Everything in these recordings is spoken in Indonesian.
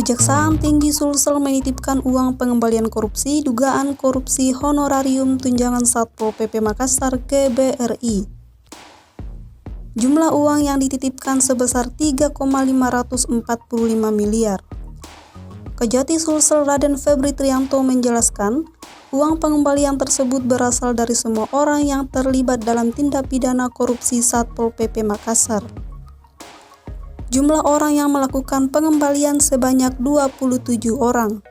Kejaksaan Tinggi Sulsel menitipkan uang pengembalian korupsi dugaan korupsi honorarium tunjangan Satpol PP Makassar ke BRI. Jumlah uang yang dititipkan sebesar 3,545 miliar. Kejati Sulsel Raden Febri Trianto menjelaskan, uang pengembalian tersebut berasal dari semua orang yang terlibat dalam tindak pidana korupsi Satpol PP Makassar. Jumlah orang yang melakukan pengembalian sebanyak 27 orang.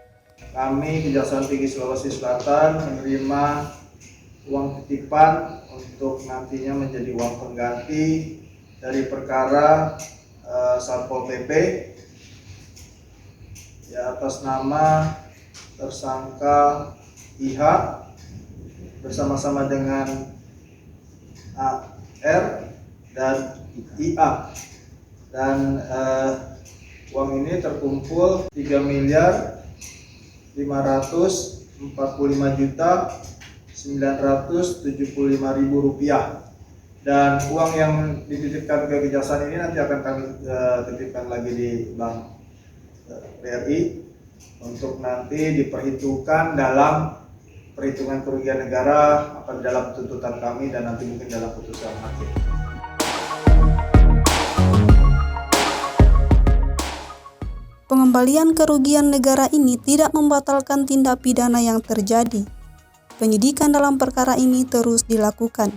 Kami Kejaksaan Tinggi Sulawesi Selatan menerima uang titipan untuk nantinya menjadi uang pengganti dari perkara Satpol PP ya, atas nama tersangka IH bersama-sama dengan AR dan IA. Dan uang ini terkumpul 3.545.975.000 rupiah. Dan uang yang dititipkan ke Kejaksaan ini nanti akan kami titipkan lagi di Bank BRI untuk nanti diperhitungkan dalam perhitungan kerugian negara, apa dalam tuntutan kami dan nanti mungkin dalam putusan hakim. Pengembalian kerugian negara ini tidak membatalkan tindak pidana yang terjadi. Penyidikan dalam perkara ini terus dilakukan.